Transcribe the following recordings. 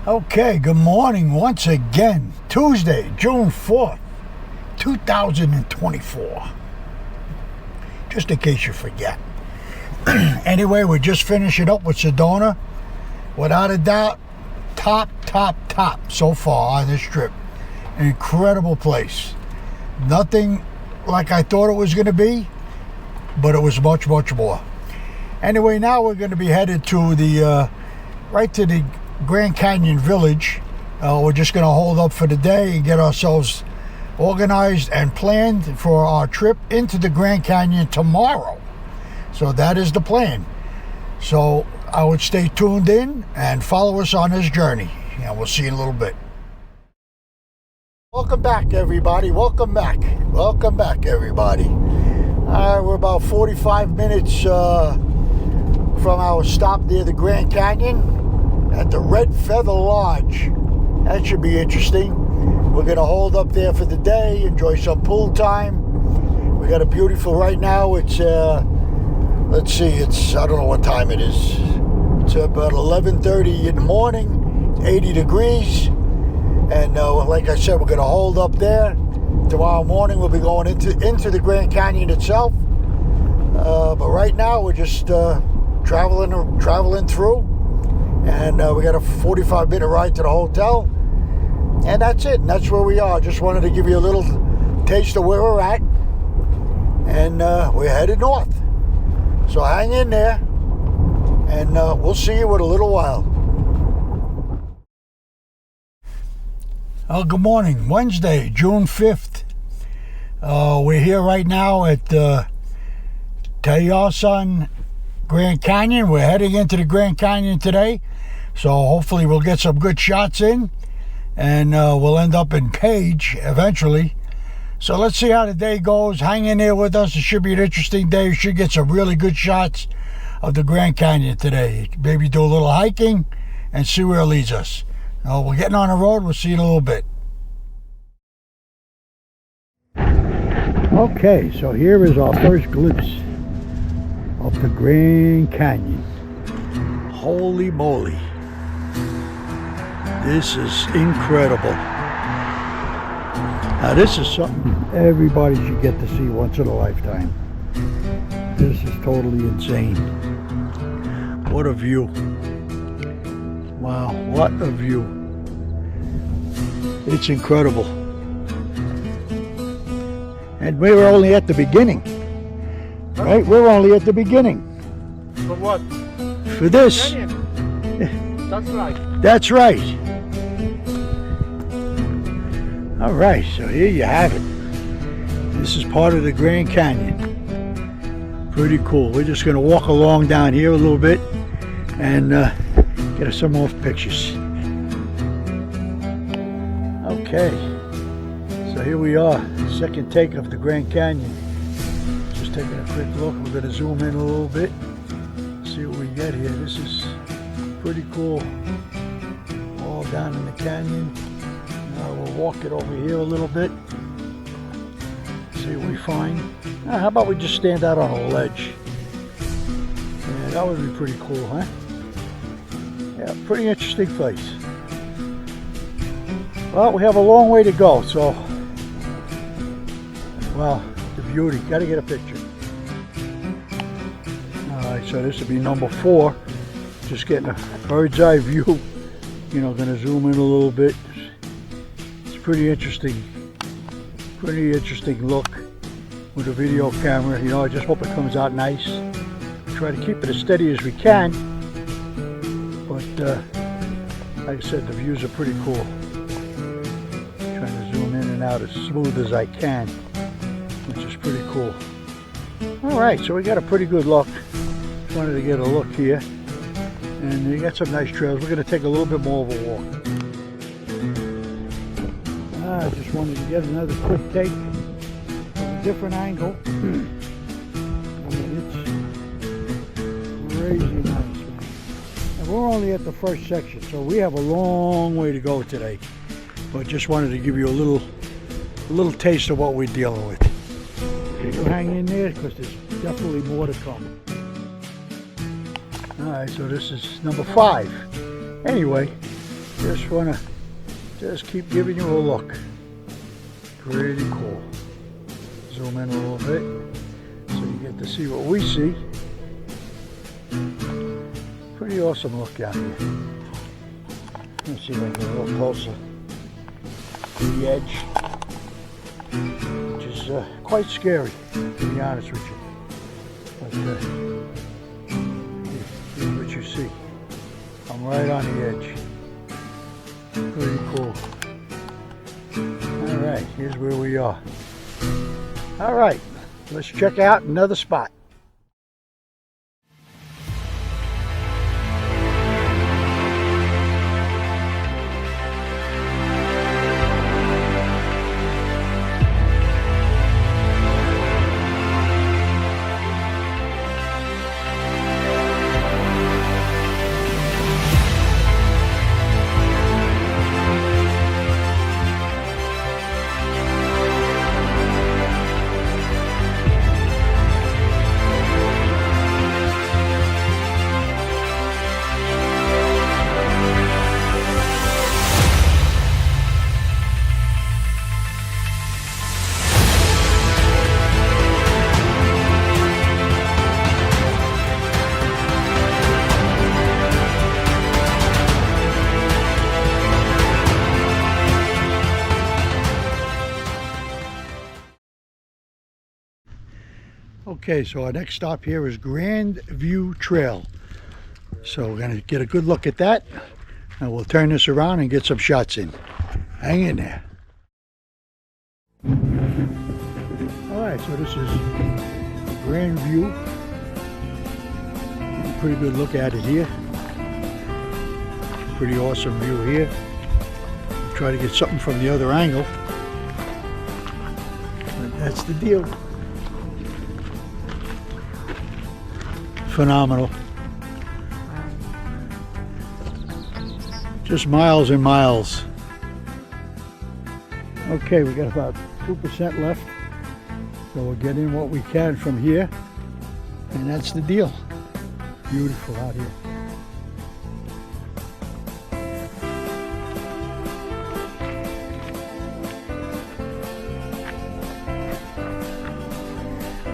Okay, good morning once again. Tuesday, June 4th, 2024. Just in case you forget. Anyway, we're just finishing up with Sedona. Without a doubt, top so far on this trip. An incredible place. Nothing like I thought it was going to be, but it was much more. Anyway, now we're going to be headed to the right to the Grand Canyon Village. We're just going to hold up for the day and get ourselves organized and planned for our trip into the Grand Canyon tomorrow. So that is the plan. So I would stay tuned in and follow us on this journey. And we'll see you in a little bit. Welcome back, everybody. Welcome back, everybody. We're about 45 minutes from our stop near the Grand Canyon at the Red Feather Lodge. That should be interesting. We're going to hold up there for the day, enjoy some pool time. We got a beautiful, right now it's, let's see, I don't know what time it is. It's about 11:30 in the morning, 80 degrees. And like I said, we're going to hold up there. Tomorrow morning we'll be going into the Grand Canyon itself. But right now we're just traveling through. And we got a 45-minute ride to the hotel. And that's it. And that's where we are. Just wanted to give you a little taste of where we're at. And we're headed north. So hang in there. And we'll see you in a little while. Good morning. Wednesday, June 5th. We're here right now at Tayasan Grand Canyon. We're heading into the Grand Canyon today. So hopefully we'll get some good shots in. And we'll end up in Page eventually. So let's see how the day goes. Hang in there with us. It should be an interesting day. We should get some really good shots of the Grand Canyon today. Maybe do a little hiking and see where it leads us. We're getting on the road. We'll see you in a little bit. Okay, so here is our first glimpse of the Grand Canyon. Holy moly. This is incredible. Now this is something everybody should get to see once in a lifetime. This is totally insane. What a view. Wow, what a view. It's incredible. And we were only at the beginning. Right? We're only at the beginning. For what? For this. That's right. That's right. All right, so here you have it. This is part of the Grand Canyon. Pretty cool. We're just going to walk along down here a little bit and get us some more pictures. Okay, so here we are, second take of the Grand Canyon. Just taking a quick look. We're going to zoom in a little bit, see what we get here. This is pretty cool. All down in the canyon. Now we'll walk it over here a little bit, see what we find. How about we just stand out on a ledge? Yeah, that would be pretty cool, huh? Yeah, pretty interesting place. Well, we have a long way to go, so, well, the beauty, gotta get a picture. Alright, so this would be number 4. Just getting a bird's eye view. You know, gonna zoom in a little bit. It's pretty interesting look with a video camera. You know, I just hope it comes out nice. Try to keep it as steady as we can. But, like I said, the views are pretty cool. Trying to zoom in and out as smooth as I can, which is pretty cool. Alright, so we got a pretty good look. Just wanted to get a look here. And you got some nice trails. We're going to take a little bit more of a walk. I just wanted to get another quick take from a different angle. I mean, it's crazy nice, man. And we're only at the first section, so we have a long way to go today. But just wanted to give you a little taste of what we're dealing with. You hang in there because there's definitely more to come. Alright, so this is number 5. Anyway, just want to just keep giving you a look. Pretty cool. Zoom in a little bit so you get to see what we see. Pretty awesome look out here. Let's see if I can get a little closer to the edge, which is quite scary, to be honest with you. But here's what you see. I'm right on the edge. Pretty cool. All right, here's where we are. All right, let's check out another spot. Okay, so our next stop here is Grand View Trail. So we're going to get a good look at that, and we'll turn this around and get some shots in. Hang in there. Alright, so this is Grand View. Pretty good look at it here. Pretty awesome view here. We'll try to get something from the other angle. But that's the deal. Phenomenal. Just miles and miles. Okay, we got about 2% left, so we'll get in what we can from here, and that's the deal. Beautiful out here.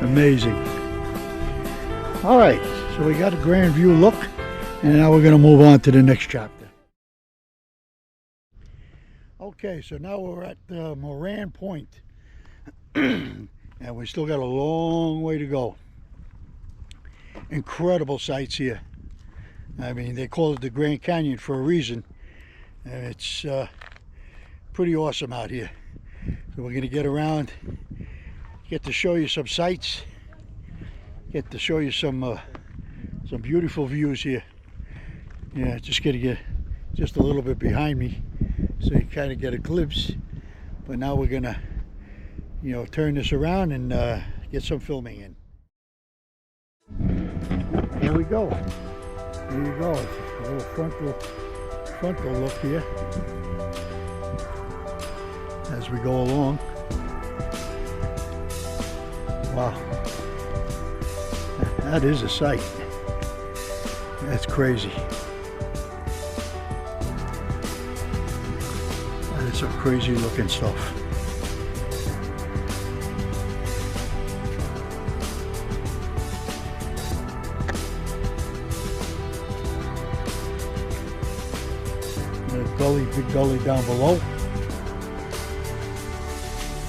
Amazing. All right, so we got a Grand View look, and now we're going to move on to the next chapter. Okay, so now we're at Moran Point, and we still got a long way to go. Incredible sights here. I mean, they call it the Grand Canyon for a reason, and it's pretty awesome out here. So we're going to get around, get to show you some sights. Get to show you some beautiful views here. Yeah, just gonna get just a little bit behind me, so you kind of get a glimpse. But now we're gonna, turn this around and get some filming in. Here we go. Here you go. A little frontal look here as we go along. Wow. That is a sight. That's crazy. That is some crazy looking stuff. Big gully down below.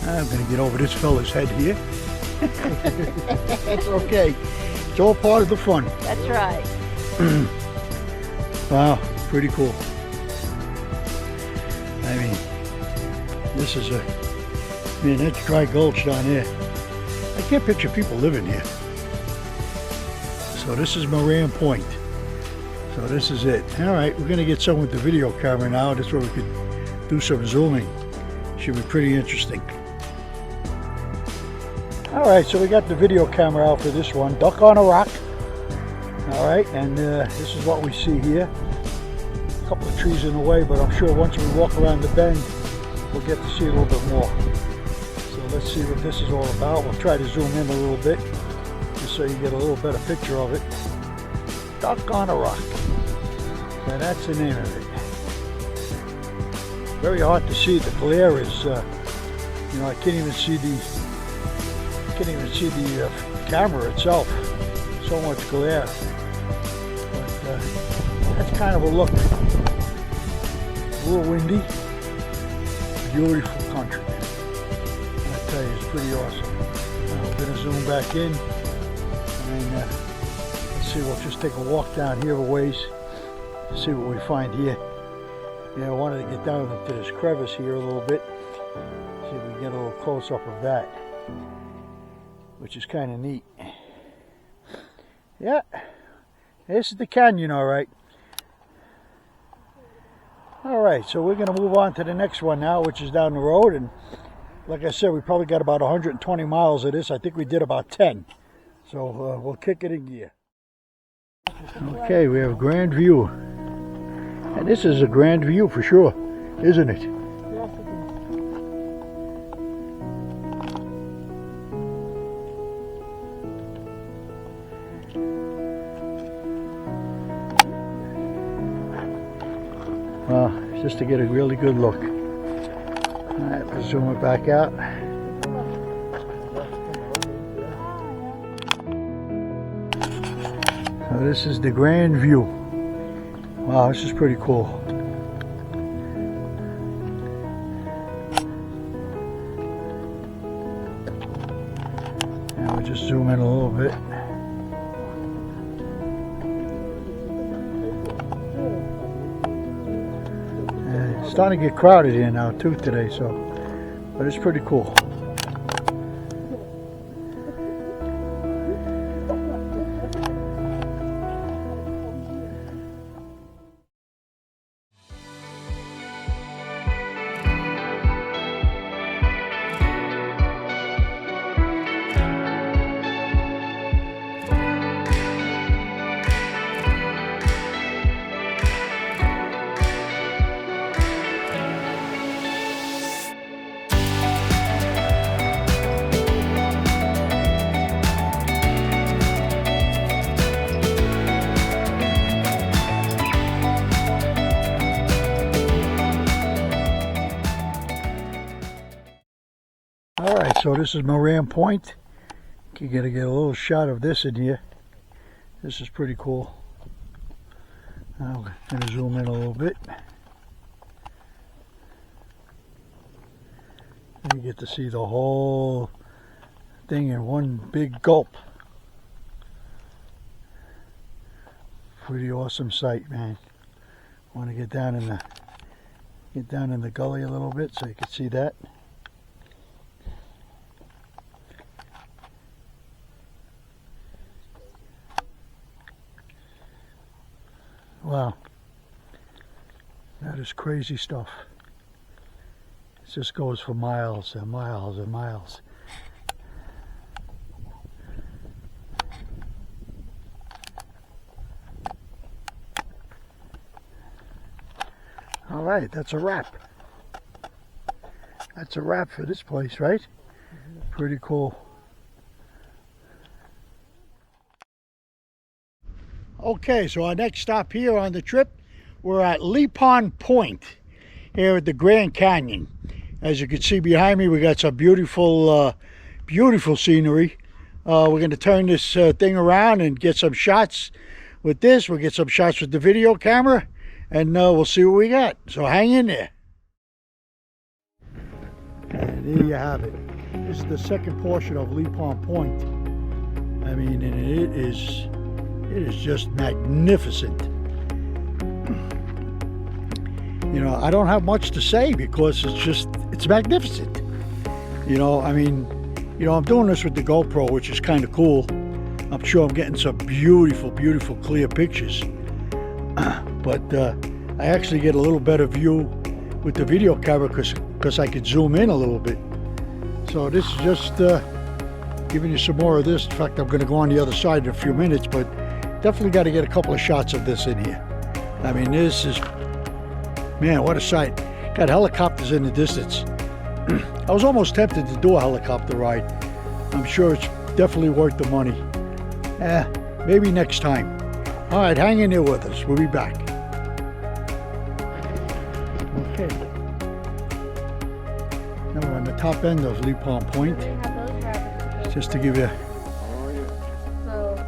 I'm going to get over this fella's head here. That's okay. It's all part of the fun. That's right. Wow, pretty cool. I mean, this is that's dry gulch down there. I can't picture people living here. So this is Moran Point. So this is it. All right, we're going to get some with the video camera now. That's where we could do some zooming. Should be pretty interesting. All right, so we got the video camera out for this one. Duck on a rock. All right, and this is what we see here. A couple of trees in the way, but I'm sure once we walk around the bend, we'll get to see a little bit more. So let's see what this is all about. We'll try to zoom in a little bit, just so you get a little better picture of it. Duck on a rock. And that's the name of it. very hard to see. The glare is, you know, I can't even see the camera itself. So much glare. But that's kind of a look. A little windy. Beautiful country. I tell you, it's pretty awesome. I'm going to zoom back in and let's see. We'll just take a walk down here a ways. See what we find here. Yeah, I wanted to get down into this crevice here a little bit. See if we can get a little close up of that, which is kind of neat. Yeah, this is the canyon, all right. All right, so we're going to move on to the next one now, which is down the road. And like I said, we probably got about 120 miles of this. I think we did about 10. So we'll kick it in gear. Okay, we have a grand view. And this is a grand view for sure, isn't it? Yes, it is. Well, just to get a really good look. All right, let's zoom it back out. So this is the grand view. Wow, this is pretty cool. Now we'll just zoom in a little bit. And it's starting to get crowded here now too today, so, but it's pretty cool. Alright, so this is Moran Point. You gotta get a little shot of this in here. This is pretty cool. I'm gonna zoom in a little bit. And you get to see the whole thing in one big gulp. Pretty awesome sight, man. Want to get down in the gully a little bit so you can see that. Wow, that is crazy stuff. It just goes for miles and miles and miles. All right, that's a wrap. That's a wrap for this place, right? Pretty cool. Okay, so our next stop here on the trip, we're at Lepon Point here at the Grand Canyon. As you can see behind me, we got some beautiful, beautiful scenery. We're going to turn this thing around and get some shots with this. We'll get some shots with the video camera, and we'll see what we got. So hang in there. And there you have it. This is the second portion of Lepon Point. I mean, and it is just magnificent. You know, I don't have much to say because it's magnificent. You know, I mean, you know, I'm doing this with the GoPro, which is kind of cool. I'm sure I'm getting some beautiful, beautiful clear pictures. But I actually get a little better view with the video camera because I could zoom in a little bit. So this is just giving you some more of this. In fact, I'm going to go on the other side in a few minutes, but definitely got to get a couple of shots of this in here. I mean, this is, man, what a sight. Got helicopters in the distance. I was almost tempted to do a helicopter ride. I'm sure it's definitely worth the money. Maybe next time. All right, hang in there with us. We'll be back. Okay, top end of Lepon Point, just to give you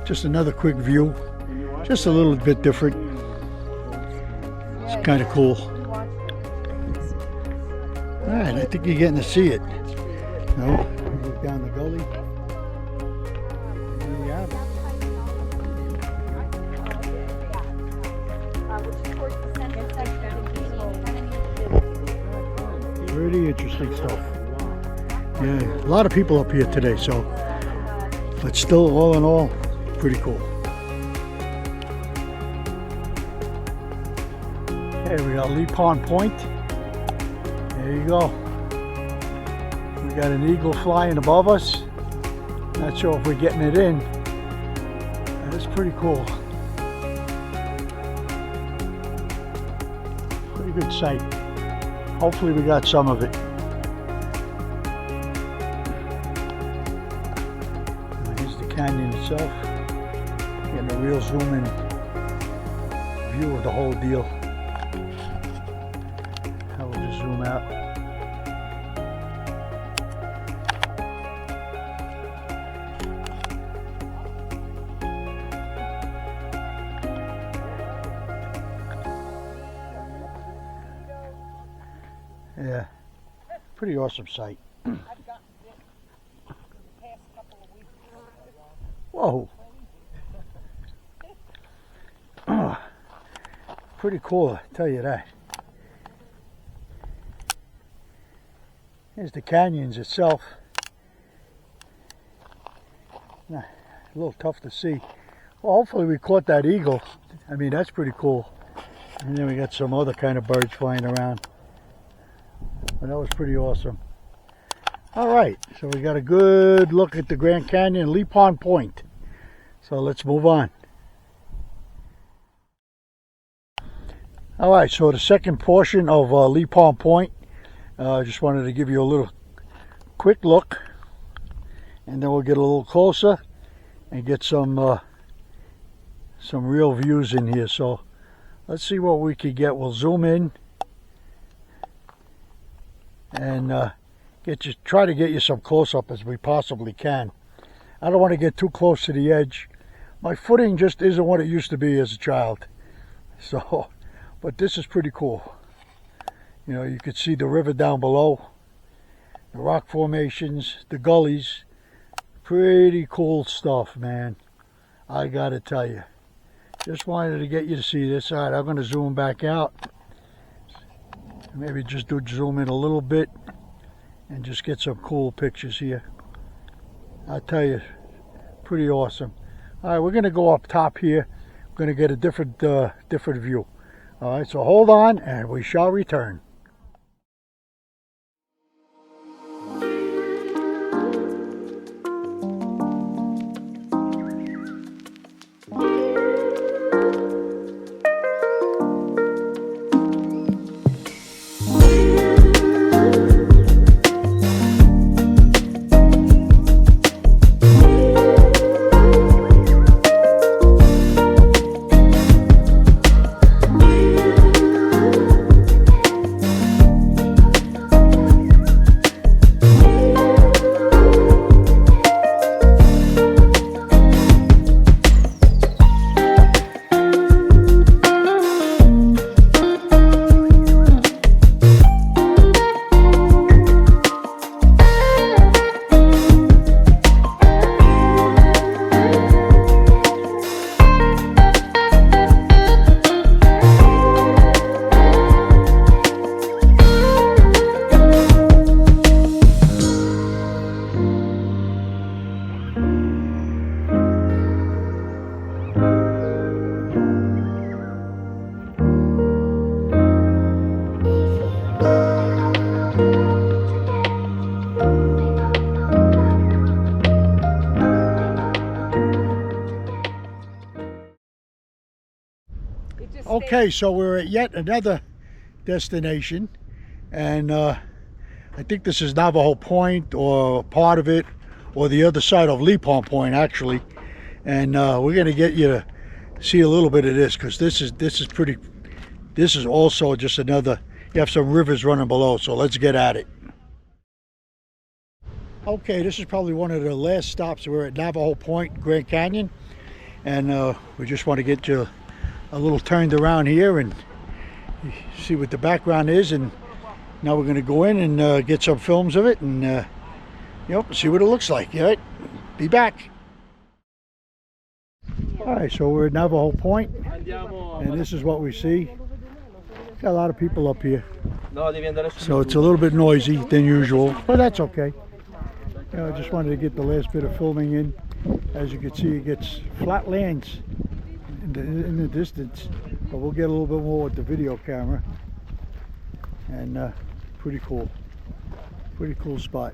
just another quick view, just a little bit different. It's kind of cool. All right, I think you're getting to see it. No, look down the gully. There we have it. Pretty interesting stuff. Yeah, a lot of people up here today, so, but still, all in all, pretty cool. Okay, we got Lepon Point. There you go. We got an eagle flying above us. Not sure if we're getting it in. That's pretty cool. Pretty good sight. Hopefully we got some of it. Here's the canyon itself. Getting a real zoom in view of the whole deal. I will just zoom out. Yeah, pretty awesome sight. Whoa. Pretty cool, I tell you that. Here's the canyons itself. A little tough to see. Well, hopefully we caught that eagle. I mean, that's pretty cool. And then we got some other kind of birds flying around. But that was pretty awesome. All right, so we got a good look at the Grand Canyon, Lepon Point. So let's move on. All right, so the second portion of Lepon Point. I just wanted to give you a little quick look, and then we'll get a little closer and get some real views in here. So let's see what we can get. We'll zoom in and try to get you some close-up as we possibly can. I don't want to get too close to the edge. My footing just isn't what it used to be as a child. So, but this is pretty cool. You know, you could see the river down below, the rock formations, the gullies. Pretty cool stuff, man. I gotta tell you. Just wanted to get you to see this. All right, I'm gonna zoom back out. Maybe just zoom in a little bit and just get some cool pictures here. I'll tell you, pretty awesome. All right, we're gonna go up top here. We're gonna get a different view. All right, so hold on and we shall return. Okay, so we're at yet another destination, and I think this is Navajo Point, or part of it, or the other side of Lepon Point actually. And we're going to get you to see a little bit of this, because this is pretty. This is also just another. You have some rivers running below, so let's get at it. Okay, this is probably one of the last stops. We're at Navajo Point, Grand Canyon, and we just want to get you a little turned around here and see what the background is. And now we're going to go in and get some films of it and see what it looks like. All right, be back. All right, so we're at Navajo Point, and this is what we see. Got a lot of people up here, so it's a little bit noisy than usual, but that's okay. I just wanted to get the last bit of filming in. As you can see, it gets flat lands in the distance, but we'll get a little bit more with the video camera. And pretty cool spot.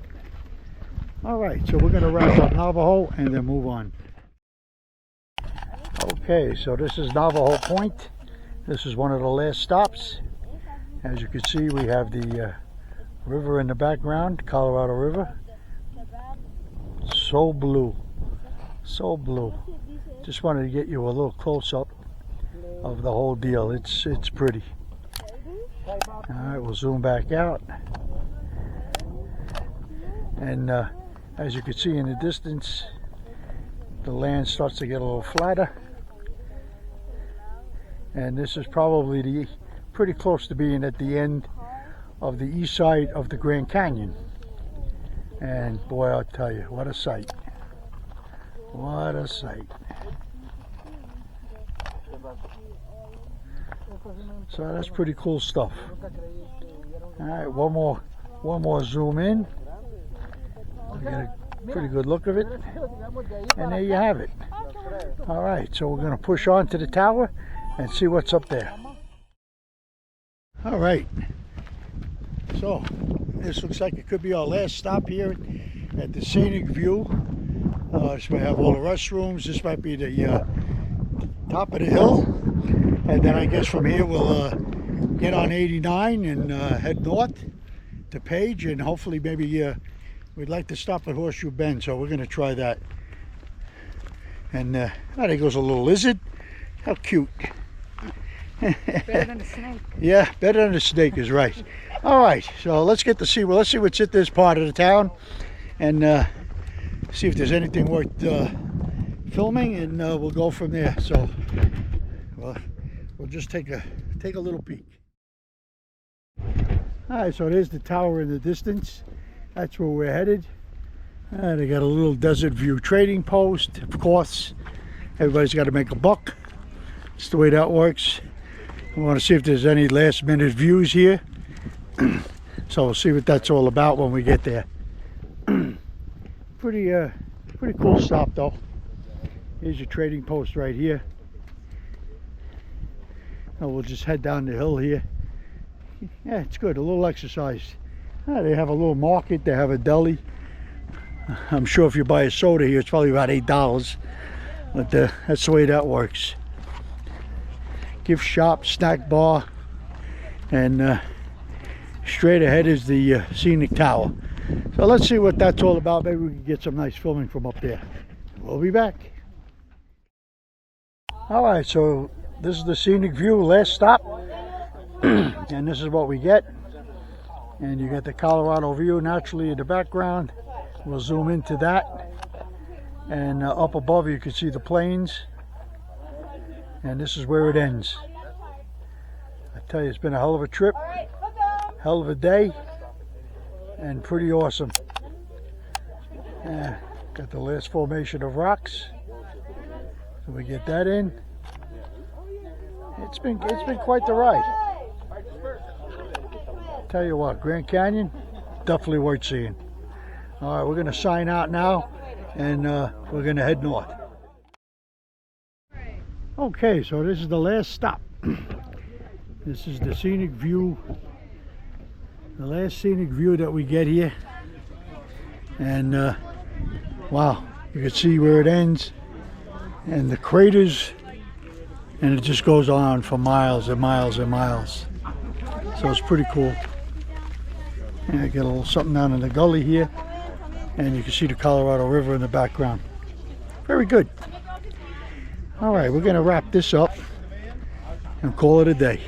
All right, so we're going to wrap up Navajo and then move on. Okay, so this is Navajo Point. This is one of the last stops. As you can see, we have the river in the background, Colorado River. So blue, so blue. Just wanted to get you a little close-up of the whole deal. It's pretty. All right, we'll zoom back out. And as you can see in the distance, the land starts to get a little flatter. And this is probably pretty close to being at the end of the east side of the Grand Canyon. And boy, I'll tell you, what a sight. What a sight. So that's pretty cool stuff. All right, one more zoom in. We get a pretty good look of it. And there you have it. All right, so we're going to push on to the tower and see what's up there. All right, so this looks like it could be our last stop here at the Scenic View. This might have all the restrooms. This might be the top of the hill, and then I guess from here we'll get on 89 and head north to Page, and hopefully maybe we'd like to stop at Horseshoe Bend, so we're going to try that. And there goes a little lizard. How cute. Better than a snake. Yeah, better than a snake is right. All right, so let's see what's at this part of the town, and see if there's anything worth filming, and we'll go from there. So we'll just take a little peek. All right, so there's the tower in the distance. That's where we're headed. They got a little Desert View trading post. Of course, everybody's got to make a buck. That's the way that works. I want to see if there's any last minute views here. So we'll see what that's all about when we get there. Pretty cool stop though. Here's your trading post right here. Now we'll just head down the hill here. Yeah, it's good, a little exercise. They have a little market, they have a deli. I'm sure if you buy a soda here, it's probably about $8. But that's the way that works. Gift shop, snack bar, and straight ahead is the Scenic Tower. So let's see what that's all about. Maybe we can get some nice filming from up there. We'll be back. All right, so this is the Scenic View, last stop. And this is what we get. And you get the Colorado view naturally in the background. We'll zoom into that. And up above you can see the plains. And this is where it ends. I tell you, it's been a hell of a trip, hell of a day, and pretty awesome. Got the last formation of rocks, so we get that in. It's been quite the ride. Tell you what, Grand Canyon, definitely worth seeing. All right, we're going to sign out now, and we're going to head north. Okay, so this is the last stop. This is the Scenic View, the last Scenic View that we get here. And wow, you can see where it ends and the craters, and it just goes on for miles and miles and miles. So it's pretty cool. And I get a little something down in the gully here, and you can see the Colorado River in the background. Very good. All right, we're going to wrap this up and call it a day.